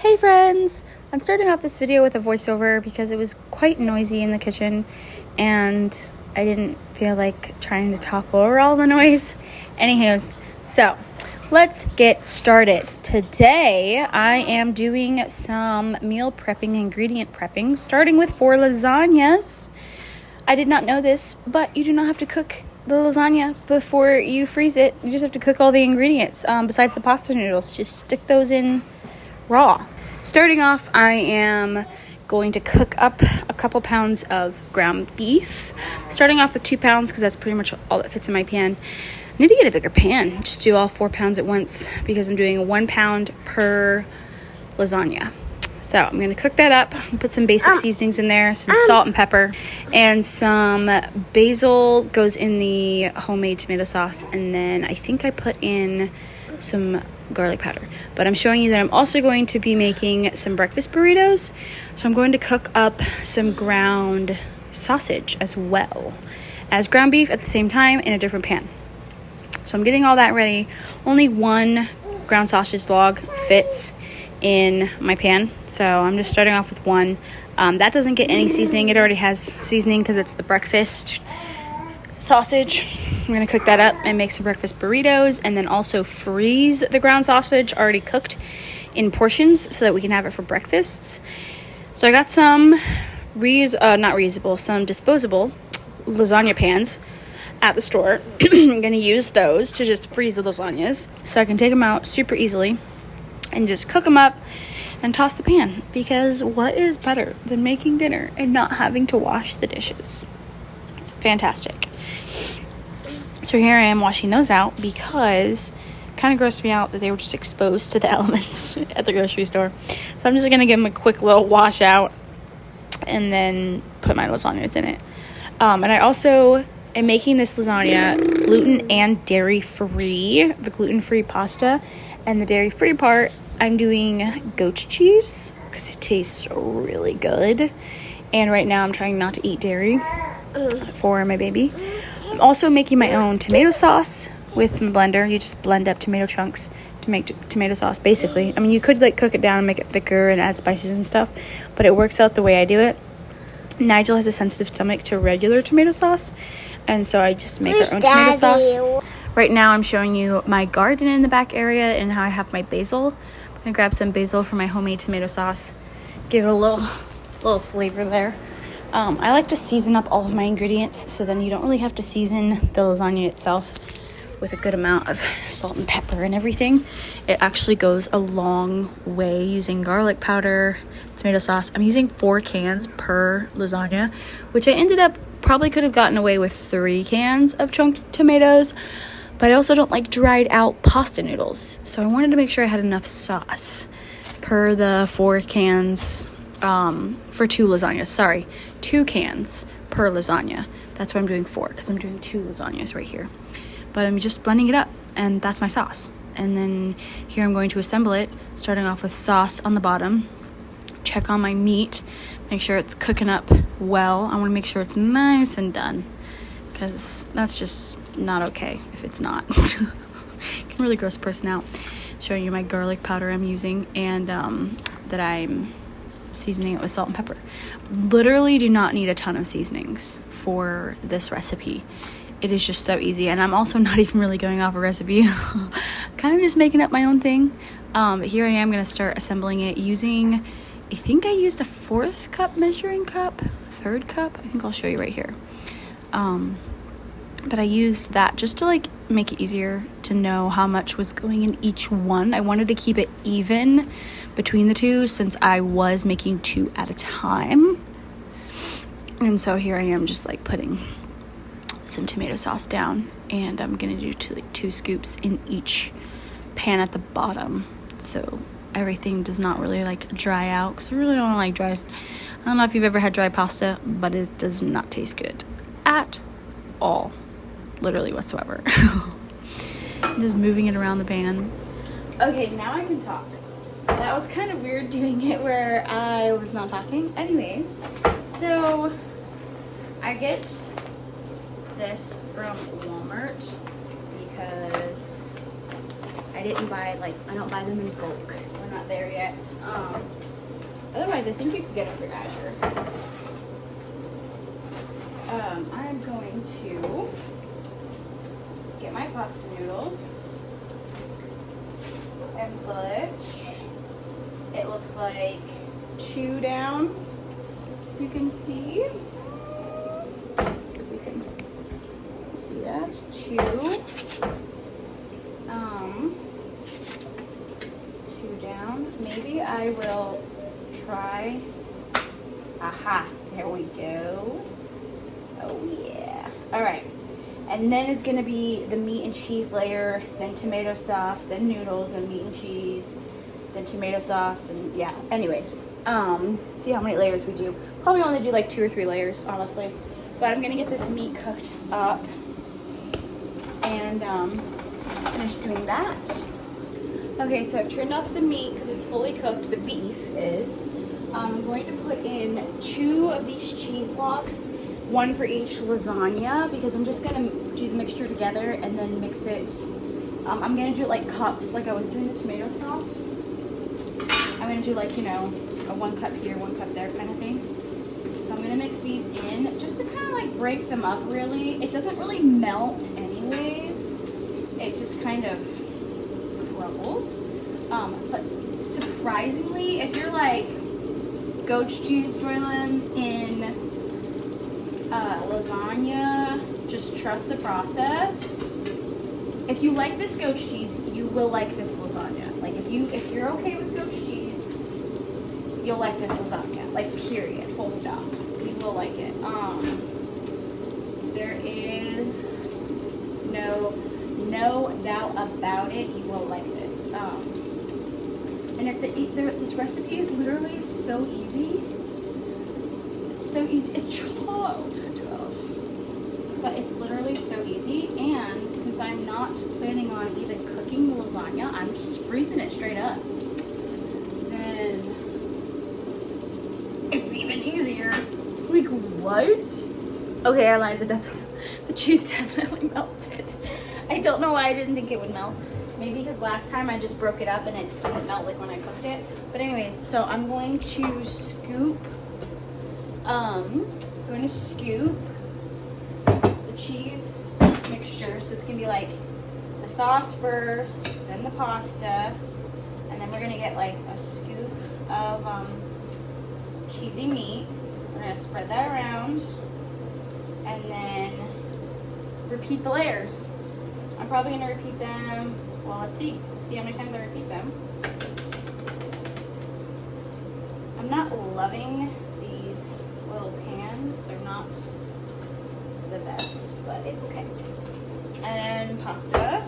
Hey friends! I'm starting off this video with a voiceover because it was quite noisy in the kitchen and I didn't feel like trying to talk over all the noise. Anyways, so let's get started. Today I am doing some meal prepping, ingredient prepping, starting with 4 lasagnas. I did not know this, but you do not have to cook the lasagna before you freeze it. You just have to cook all the ingredients besides the pasta noodles. Just stick those in raw. Starting off, I am going to cook up a couple pounds of ground beef. Starting off with 2 pounds because that's pretty much all that fits in my pan. I need to get a bigger pan. Just do all 4 pounds at once because I'm doing 1 pound per lasagna. So I'm going to cook that up, put some basic seasonings in there, some salt and pepper, and some basil goes in the homemade tomato sauce. And then I think I put in some garlic powder. But I'm showing you that I'm also going to be making some breakfast burritos. So I'm going to cook up some ground sausage as well as ground beef at the same time in a different pan. So I'm getting all that ready. Only 1 ground sausage log fits in my pan, so I'm just starting off with 1. That doesn't get any seasoning. It already has seasoning because it's the breakfast sausage. I'm gonna cook that up and make some breakfast burritos, and then also freeze the ground sausage already cooked in portions so that we can have it for breakfasts. So I got some some disposable lasagna pans at the store. I'm gonna use those to just freeze the lasagnas so I can take them out super easily and just cook them up and toss the pan, because what is better than making dinner and not having to wash the dishes? It's fantastic. So here I am washing those out because it kind of grossed me out that they were just exposed to the elements at the grocery store. So I'm just going to give them a quick little wash out and then put my lasagnas in it. And I also am making this lasagna gluten and dairy free, the gluten free pasta. And the dairy free part, I'm doing goat cheese because it tastes really good. And right now I'm trying not to eat dairy for my baby. I'm also making my own tomato sauce with my blender. You just blend up tomato chunks to make tomato sauce, basically. I mean, you could cook it down and make it thicker and add spices and stuff, but it works out the way I do it. Nigel has a sensitive stomach to regular tomato sauce, and so I just make our own tomato sauce. Right now I'm showing you my garden in the back area and how I have my basil. I'm gonna grab some basil for my homemade tomato sauce, give it a little flavor there. I like to season up all of my ingredients so then you don't really have to season the lasagna itself with a good amount of salt and pepper and everything. It actually goes a long way using garlic powder, tomato sauce. I'm using 4 cans per lasagna, which I ended up probably could have gotten away with 3 cans of chunked tomatoes. But I also don't like dried out pasta noodles. So I wanted to make sure I had enough sauce per the 4 cans for 2 lasagnas. Sorry, 2 cans per lasagna. That's why I'm doing 4, because I'm doing 2 lasagnas right here. But I'm just blending it up, and that's my sauce. And then here I'm going to assemble it, starting off with sauce on the bottom. Check on my meat, make sure it's cooking up well. I want to make sure it's nice and done, because that's just not okay if it's not. It can really gross a person out. Showing you my garlic powder I'm using, and that I'm seasoning it with salt and pepper. Literally do not need a ton of seasonings for this recipe. It is just so easy, and I'm also not even really going off a recipe. Kind of just making up my own thing. But here I am going to start assembling it using, I think I used a 4th cup measuring cup, 3rd cup. I think I'll show you right here. But I used that just to make it easier to know how much was going in each one. I wanted to keep it even between the 2 since I was making 2 at a time. And so here I am just putting some tomato sauce down, and I'm gonna do 2 scoops in each pan at the bottom so everything does not really dry out, because I really don't like dry. I don't know if you've ever had dry pasta, but it does not taste good at all, literally whatsoever. I'm just moving it around the pan. Okay, now I can talk. That was kind of weird doing it where I was not talking. Anyways, so I get this from Walmart because I didn't buy I don't buy them in bulk when not there yet. Otherwise, I think you could get up your Azure. I'm going to get my pasta noodles and put, it looks like 2 down. You can see. Let's see if we can see that. 2. 2 down. Maybe I will try. Aha, there we go. Oh yeah. All right. And then it's gonna be the meat and cheese layer, then tomato sauce, then noodles, then meat and cheese, then tomato sauce, and yeah. Anyways, see how many layers we do. Probably only do like 2 or 3 layers, honestly. But I'm gonna get this meat cooked up and finish doing that. Okay, so I've turned off the meat because it's fully cooked. The beef is. I'm going to put in 2 of these cheese blocks, 1 for each lasagna, because I'm just gonna do the mixture together and then mix it. I'm gonna do it like cups, like I was doing the tomato sauce. I'm gonna do like, you know, a 1 cup here, 1 cup there kind of thing. So I'm gonna mix these in just to kind of like break them up really. It doesn't really melt anyways. It just kind of crumbles. But surprisingly, if you're like goat cheese joylem in lasagna, just trust the process. If you like this goat cheese, you will like this lasagna. Like if you're okay with goat cheese, you'll like this lasagna. Like period, full stop. You will like it. There is no doubt about it. You will like this. And this recipe is literally so easy. It's so easy. It's child. But it's literally so easy. And since I'm not planning on even cooking the lasagna, I'm just freezing it straight up. Then it's even easier. Like what? Okay, I lied. The cheese definitely melted. I don't know why I didn't think it would melt. Maybe because last time I just broke it up and it didn't melt like when I cooked it. But anyways, so I'm going to scoop the cheese mixture. So it's gonna be like the sauce first, then the pasta, and then we're gonna get like a scoop of cheesy meat. We're gonna spread that around and then repeat the layers. I'm probably gonna repeat them. Well, let's see. Let's see how many times I repeat them. I'm not loving these little pans. They're not the best, but it's okay. And pasta.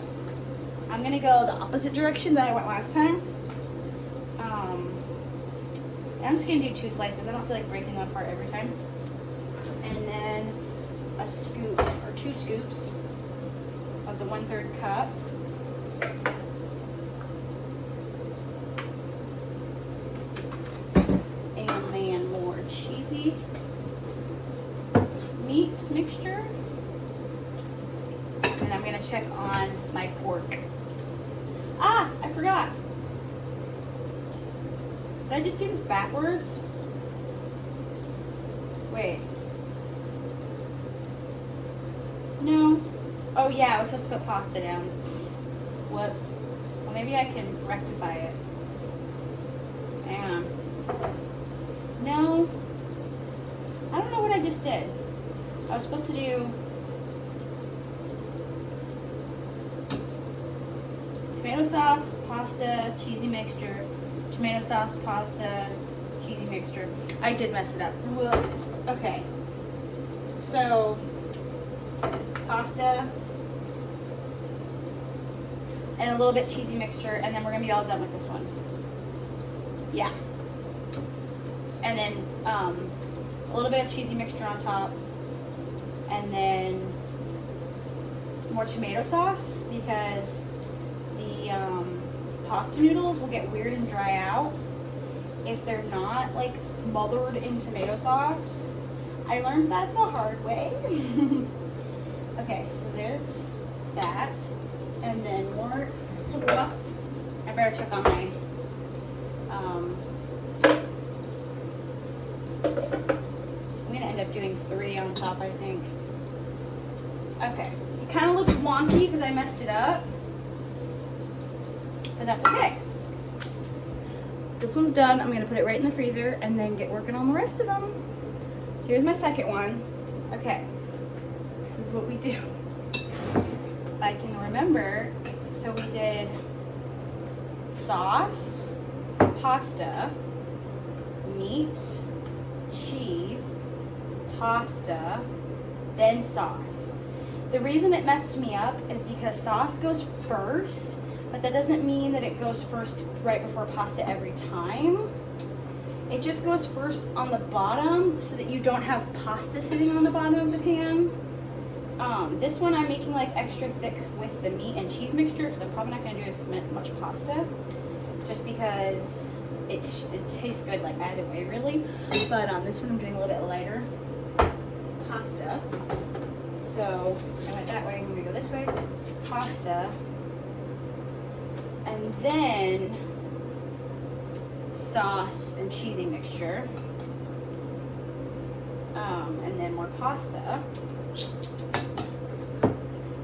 I'm gonna go the opposite direction that I went last time. I'm just gonna do 2 slices. I don't feel like breaking them apart every time. And then a scoop or 2 scoops of the 1/3 cup. And then more cheesy meat mixture. And I'm gonna check on my pork. Ah, I forgot. Did I just do this backwards? Wait. No. Oh yeah, I was supposed to put pasta down. Whoops. Well, maybe I can rectify it. Hang on. No. I don't know what I just did. I was supposed to do tomato sauce, pasta, cheesy mixture. Tomato sauce, pasta, cheesy mixture. I did mess it up. Whoops. Okay. So, pasta and a little bit cheesy mixture, and then we're gonna be all done with this one. Yeah. And then a little bit of cheesy mixture on top, and then more tomato sauce because the pasta noodles will get weird and dry out if they're not like smothered in tomato sauce. I learned that the hard way. Okay, so there's that. And then more. I better check on my I'm gonna end up doing 3 on top, I think. Okay, it kind of looks wonky because I messed it up, but that's okay. This one's done. I'm gonna put it right in the freezer and then get working on the rest of them. So here's my second one. Okay, this is what we do. If I can remember, so we did sauce, pasta, meat, cheese, pasta, then sauce. The reason it messed me up is because sauce goes first, but that doesn't mean that it goes first right before pasta every time. It just goes first on the bottom so that you don't have pasta sitting on the bottom of the pan. This one I'm making like extra thick with the meat and cheese mixture because I'm probably not gonna do as much pasta just because it tastes good like either way really. But this one I'm doing a little bit lighter pasta. So I went that way, I'm gonna go this way, pasta, and then sauce and cheesy mixture, and then more pasta,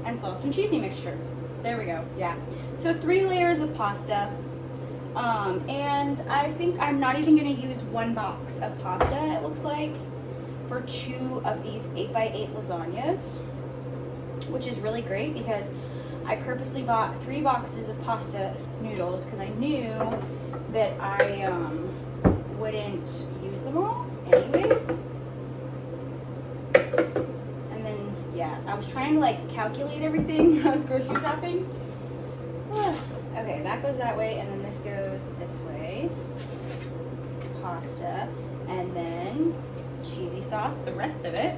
and sauce and cheesy mixture. There we go, yeah. So 3 layers of pasta, and I think I'm not even gonna use 1 box of pasta, it looks like, for 2 of these 8x8 lasagnas, which is really great because I purposely bought 3 boxes of pasta noodles because I knew that I wouldn't use them all anyways. And then, yeah, I was trying to like calculate everything when I was grocery shopping. Okay, that goes that way, and then this goes this way. Pasta, and then cheesy sauce, the rest of it.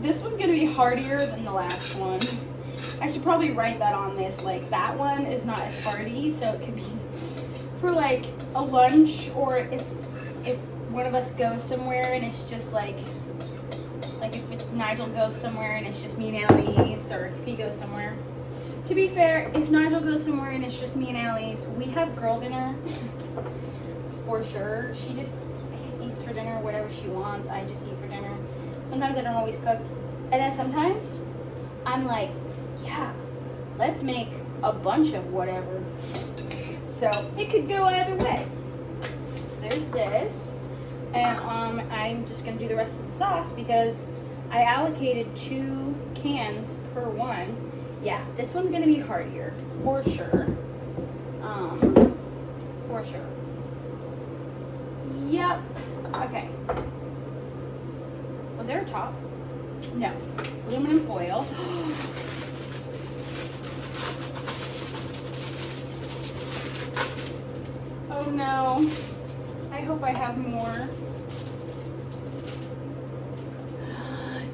This one's gonna be heartier than the last one. I should probably write that on this, like that one is not as hearty, so it could be for like a lunch, or if one of us goes somewhere and it's just like if Nigel goes somewhere and it's just me and Annalise, or if he goes somewhere. To be fair, if Nigel goes somewhere and it's just me and Annalise, we have girl dinner for sure. She just eats for dinner whatever she wants. I just eat for dinner. Sometimes I don't always cook, and then sometimes I'm like, yeah, let's make a bunch of whatever. So it could go either way. So there's this, and I'm just gonna do the rest of the sauce because I allocated 2 cans per one. Yeah, this one's gonna be heartier for sure. For sure. Yep. Okay. Was there a top? No. Aluminum foil. Oh no. I hope I have more.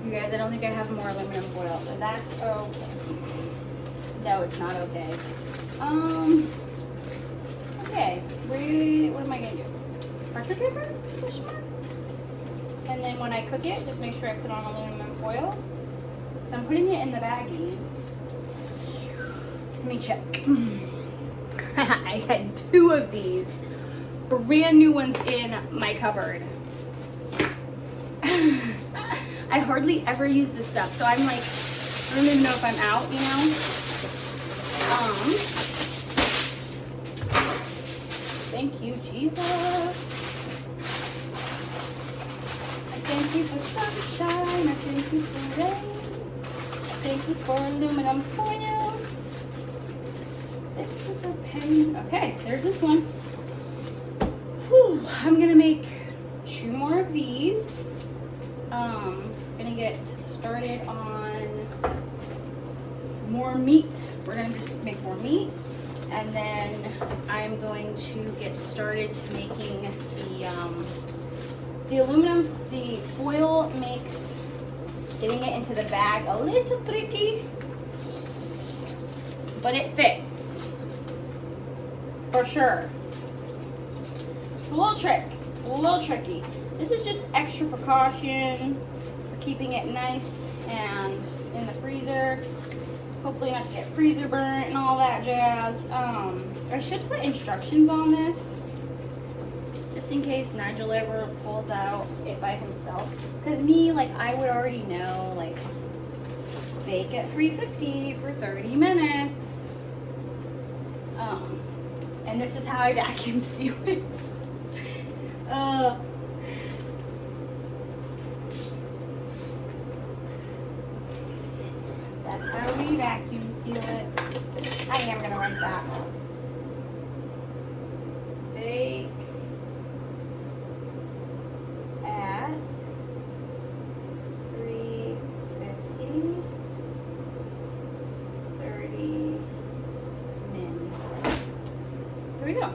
You guys, I don't think I have more aluminum foil, but that's okay. No, it's not okay. Okay. What am I gonna do? Parchment paper? And then when I cook it, just make sure I put on aluminum foil. So I'm putting it in the baggies. Let me check. I had 2 of these brand new ones in my cupboard. I hardly ever use this stuff, so I'm like, I don't even know if I'm out, you know? Thank you, Jesus. Thank you for sunshine, I thank you for rain, I thank you for aluminum foil, thank you for pain. Okay, there's this one. Whew, I'm gonna make 2 more of these. Gonna get started on more meat. We're gonna just make more meat, and then I'm going to get started to making the foil makes getting it into the bag a little tricky, but it fits for sure. It's a little tricky. This is just extra precaution for keeping it nice and in the freezer. Hopefully not to get freezer burnt and all that jazz. I should put instructions on this, just in case Nigel ever pulls out it by himself. Because me, like, I would already know, like, bake at 350 for 30 minutes. And this is how I vacuum seal it. That's how we vacuum seal it. I am gonna write that. Bake at 350, 30 minutes. Here we go.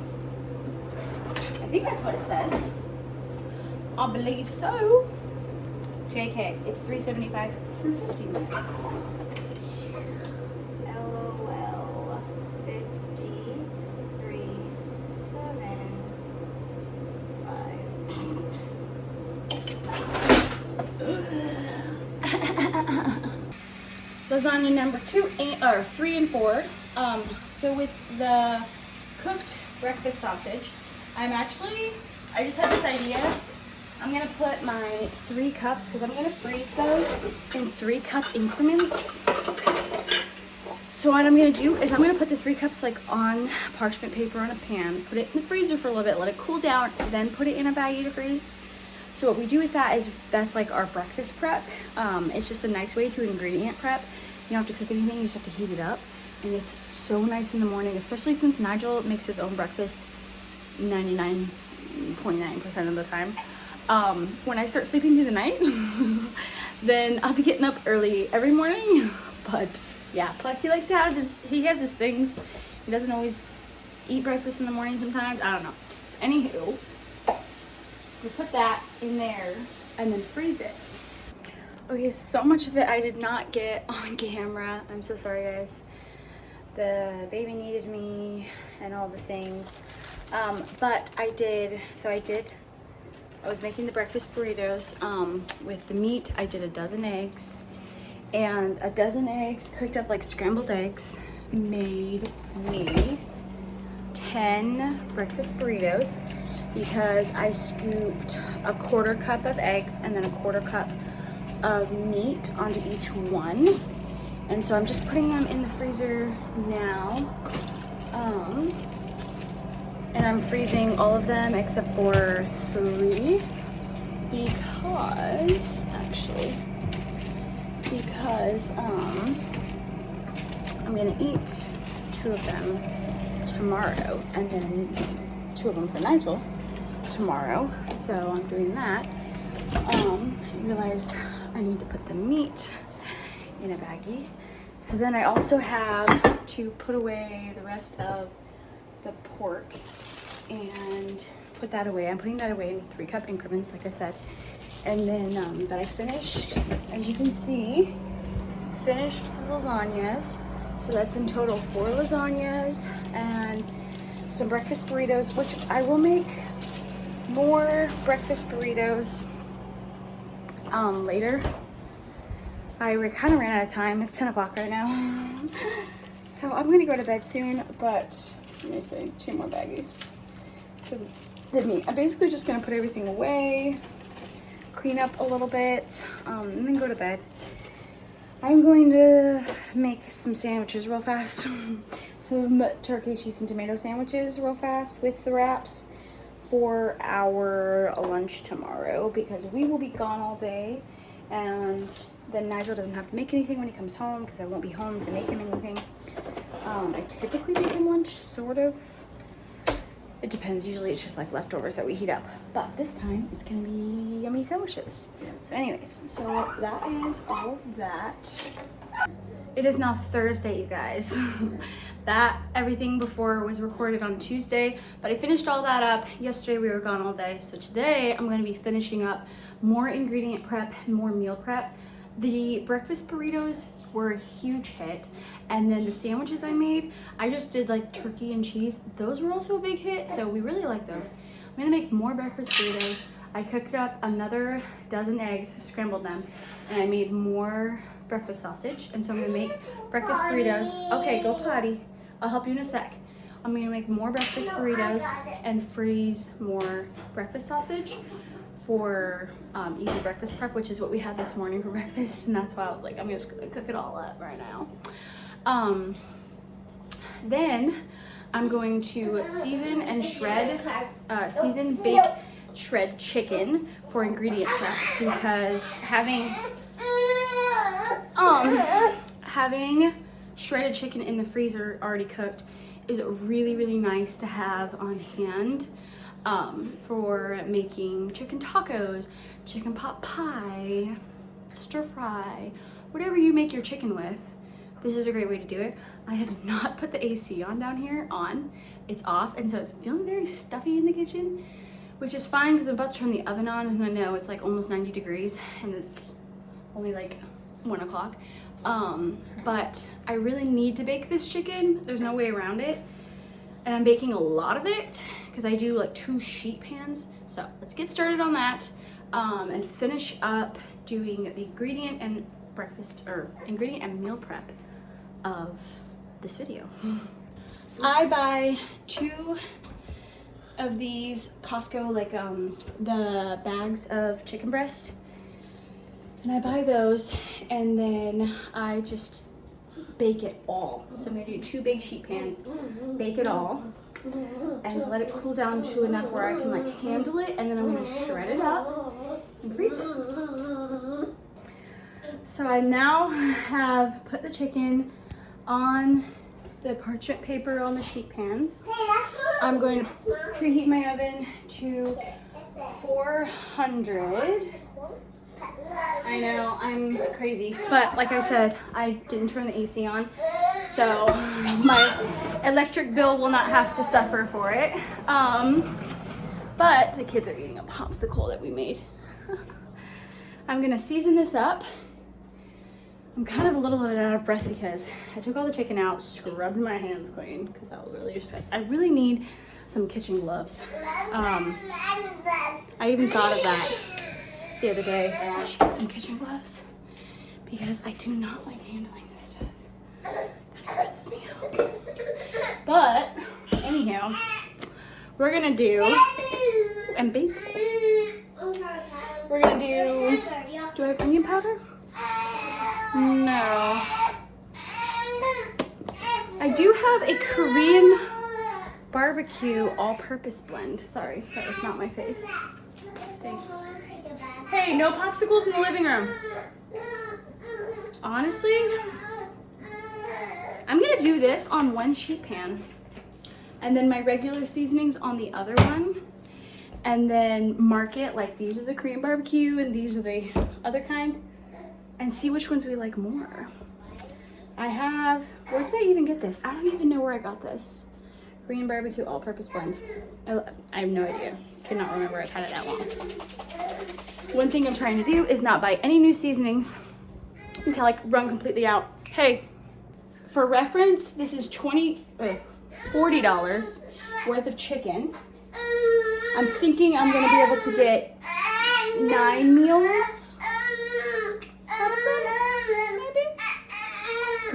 I think that's what it says. I believe so. JK, it's 375 for 50 minutes. LOL 50 3 7 5. Lasagna number 3 and 4. So with the cooked breakfast sausage, I just had this idea. I'm gonna put my 3 cups, because I'm gonna freeze those in 3-cup increments. So what I'm gonna do is I'm gonna put the 3 cups like on parchment paper on a pan, put it in the freezer for a little bit, let it cool down, then put it in a baggie to freeze. So what we do with that is that's like our breakfast prep. It's just a nice way to ingredient prep. You don't have to cook anything, you just have to heat it up. And it's so nice in the morning, especially since Nigel makes his own breakfast 99.9% of the time. When I start sleeping through the night, then I'll be getting up early every morning. But yeah, plus he likes to have he has his things. He doesn't always eat breakfast in the morning sometimes. I don't know. So anywho, we put that in there and then freeze it. Okay, so much of it I did not get on camera. I'm so sorry, guys. The baby needed me and all the things. But I was making the breakfast burritos with the meat. I did a dozen eggs, and a dozen eggs cooked up like scrambled eggs made me 10 breakfast burritos, because I scooped a 1/4 cup of eggs and then a 1/4 cup of meat onto each one. And so I'm just putting them in the freezer now. And I'm freezing all of them except for 3 because I'm gonna eat 2 of them tomorrow, and then 2 of them for Nigel tomorrow. So I'm doing that. I realized I need to put the meat in a baggie. So then I also have to put away the rest of the pork and put that away. I'm putting that away in 3-cup increments, like I said. And then, but I finished, as you can see, finished the lasagnas. So that's in total 4 lasagnas and some breakfast burritos, which I will make more breakfast burritos later. I kind of ran out of time. It's 10 o'clock right now. So I'm gonna go to bed soon, but let me see, 2 more baggies for the meat. I'm basically just gonna put everything away, clean up a little bit, and then go to bed. I'm going to make some sandwiches real fast. Some turkey, cheese, and tomato sandwiches real fast with the wraps for our lunch tomorrow, because we will be gone all day, and then Nigel doesn't have to make anything when he comes home, because I won't be home to make him anything. I typically make him lunch, sort of. It depends. Usually it's just like leftovers that we heat up. But this time it's gonna be yummy sandwiches. So anyways, so that is all of that. It is now Thursday, you guys. That everything before was recorded on Tuesday, but I finished all that up. Yesterday we were gone all day. So today I'm gonna be finishing up more ingredient prep, more meal prep. The breakfast burritos were a huge hit. And then the sandwiches I made, I just did like turkey and cheese. Those were also a big hit, so we really like those. I'm gonna make more breakfast burritos. I cooked up another dozen eggs, scrambled them, and I made more breakfast sausage. And so I'm gonna make breakfast burritos. Okay, go potty. I'll help you in a sec. I'm I'm gonna make more breakfast burritos and freeze more breakfast sausage for easy breakfast prep, which is what we had this morning for breakfast, and that's why I was like, I'm just gonna cook it all up right now. Then I'm going to season and shred, bake, shred chicken for ingredient prep, because having shredded chicken in the freezer already cooked is really, really nice to have on hand for making chicken tacos, chicken pot pie, stir fry, whatever you make your chicken with. This is a great way to do it. I have not put the AC on down here It's off, and so it's feeling very stuffy in the kitchen, which is fine because I'm about to turn the oven on, and I know it's like almost 90 degrees and it's only like 1 o'clock. But I really need to bake this chicken. There's no way around it. And I'm baking a lot of it because I do like 2 sheet pans. So let's get started on that and finish up doing the ingredient and meal prep of this video. I buy 2 of these Costco, like the bags of chicken breast, and I buy those and then I just bake it all. So I'm gonna do 2 big sheet pans, bake it all, and let it cool down to enough where I can like handle it, and then I'm gonna shred it up and freeze it. So I now have put the chicken on the parchment paper on the sheet pans. I'm going to preheat my oven to 400. I know, I'm crazy, but like I said, I didn't turn the AC on, so my electric bill will not have to suffer for it. But the kids are eating a popsicle that we made. I'm gonna season this up. I'm kind of a little bit out of breath because I took all the chicken out, scrubbed my hands clean because that was really disgusting. I really need some kitchen gloves. I even thought of that the other day. I should get some kitchen gloves because I do not like handling this stuff. Kind of grosses me out. But anyhow, we're gonna do, and basically, we're gonna do I have onion powder? No. I do have a Korean barbecue all-purpose blend. Sorry, that was not my face. Let's see. Hey, no popsicles in the living room. Honestly, I'm gonna do this on 1 sheet pan, and then my regular seasonings on the other one, and then mark it like these are the Korean barbecue and these are the other kind, and see which ones we like more. I have, where did I even get this? I don't even know where I got this. Korean barbecue all-purpose blend. I have no idea. Cannot remember, I've had it that long. One thing I'm trying to do is not buy any new seasonings until I run completely out. Hey, for reference, this is $40 worth of chicken. I'm thinking I'm gonna be able to get 9 meals out of them,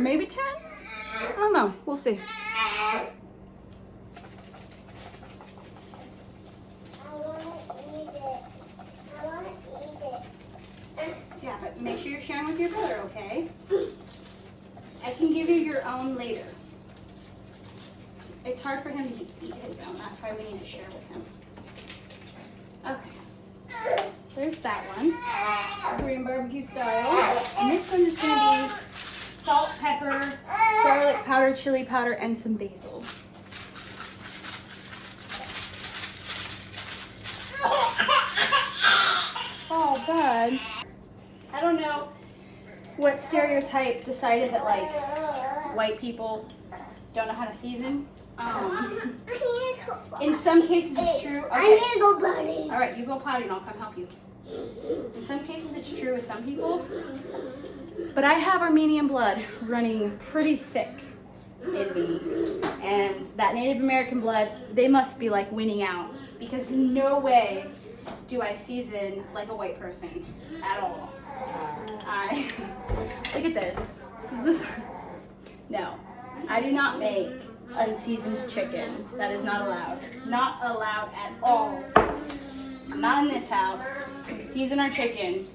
maybe 10. I don't know. We'll see. Yeah, but make sure you're sharing with your brother, okay? I can give you your own later. It's hard for him to eat his own. That's why we need to share with him. Okay. There's that one. Korean barbecue style. And this one's just going to be salt, pepper, garlic powder, chili powder, and some basil. Oh, God. I don't know what stereotype decided that, like, white people don't know how to season. In some cases it's true. Okay. I need to go potty. All right, you go potty and I'll come help you. In some cases it's true with some people, but I have Armenian blood running pretty thick in me, and that Native American blood, they must be like winning out, because no way do I season like a white person at all. Look at this. No, I do not make unseasoned chicken. That is not allowed. Not allowed at all. Not in this house. We season our chicken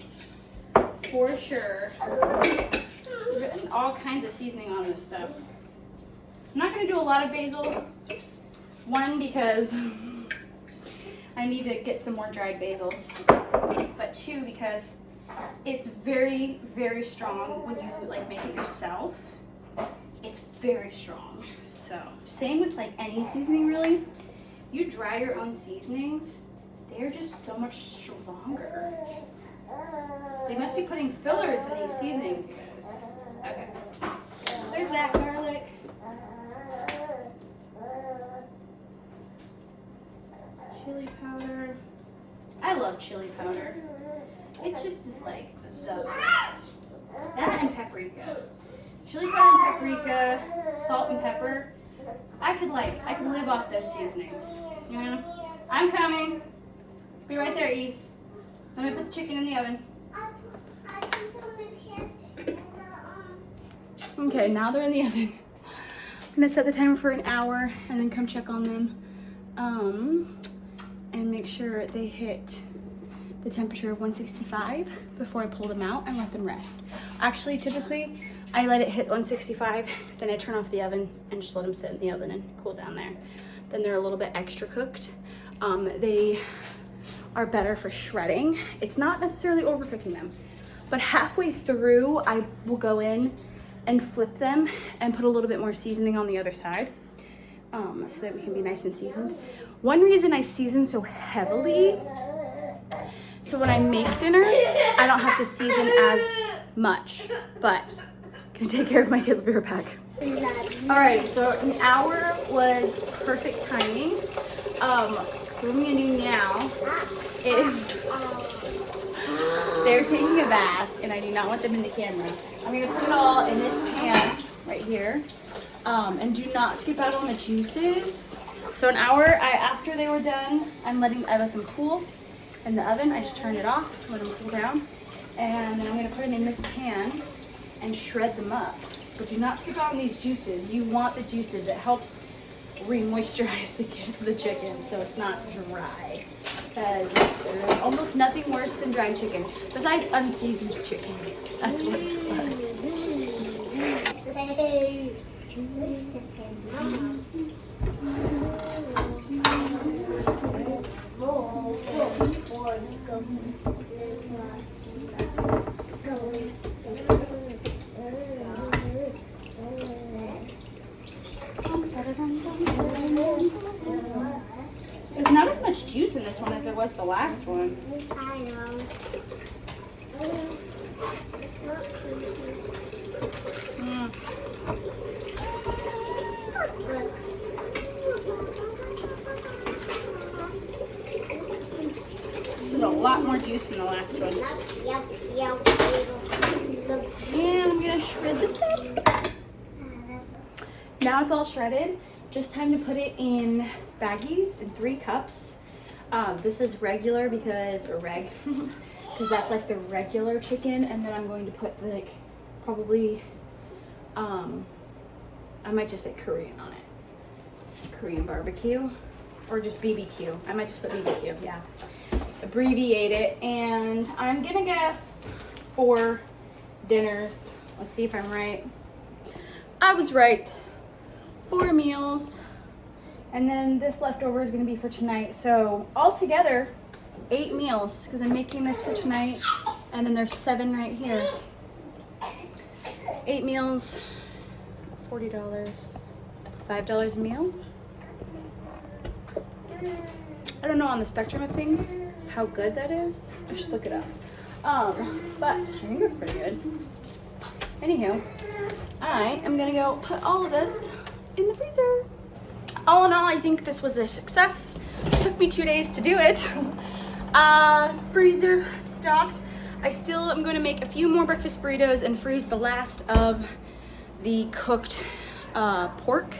for sure. We're putting all kinds of seasoning on this stuff. I'm not going to do a lot of basil. One, because I need to get some more dried basil. But two, because it's very, very strong when you like make it yourself. It's very strong. So same with like any seasoning really. You dry your own seasonings, they're just so much stronger. They must be putting fillers in these seasonings, you guys. Okay. There's that garlic. Chili powder. I love chili powder. It just is like the best. That and paprika. Chili powder and paprika, salt and pepper. I could live off those seasonings. You know? I'm coming. Be right there, Ease. Let me put the chicken in the oven. Okay, now they're in the oven. I'm gonna set the timer for an hour and then come check on them. And make sure they hit the temperature of 165 before I pull them out and let them rest. Actually, typically, I let it hit 165, then I turn off the oven and just let them sit in the oven and cool down there. Then they're a little bit extra cooked. They are better for shredding. It's not necessarily overcooking them, but halfway through, I will go in and flip them and put a little bit more seasoning on the other side so that we can be nice and seasoned. One reason I season so heavily, so when I make dinner, I don't have to season as much, but can take care of my kids' beer pack. Alright, so an hour was perfect timing. So what I'm gonna do now is they're taking a bath and I do not want them in the camera. I'm gonna put it all in this pan right here. And do not skip out on the juices. So an hour after they were done, I let them cool in the oven. I just turn it off, let them cool down. And then I'm gonna put them in this pan and shred them up. But do not skip out on these juices. You want the juices. It helps re-moisturize the chicken so it's not dry. Because there's almost nothing worse than dried chicken, besides unseasoned chicken. That's what's fun. There's not as much juice in this one as there was the last one. I know. There's a lot more juice in the last one. And I'm gonna shred this up. Now it's all shredded. Just time to put it in baggies in 3 cups. This is regular because that's like the regular chicken, and then I'm going to put like probably I might just say Korean on it. Korean barbecue or just BBQ. I might just put BBQ, yeah. Abbreviate it, and I'm gonna guess 4 dinners. Let's see if I'm right. I was right. 4 meals, and then this leftover is going to be for tonight. So altogether 8 meals, because I'm making this for tonight, and then there's 7 right here. 8 meals, $40, $5 a meal. I don't know on the spectrum of things how good that is. I should look it up. But I think that's pretty good. Anywho, I am gonna go put all of this in the freezer. All in all, I think this was a success. Took me 2 days to do it. Freezer stocked. I still am going to make a few more breakfast burritos and freeze the last of the cooked pork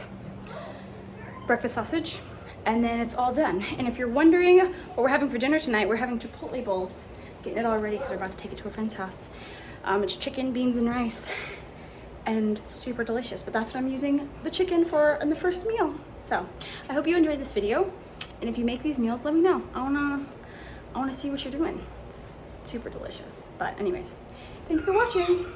breakfast sausage, and then it's all done. And if you're wondering what we're having for dinner tonight, we're having Chipotle bowls. Getting it all ready because we're about to take it to a friend's house. It's chicken, beans, and rice. and super delicious. But that's what I'm using the chicken for in the first meal. So I hope you enjoyed this video. And if you make these meals, let me know. I wanna see what you're doing. It's super delicious. But anyways, thanks for watching.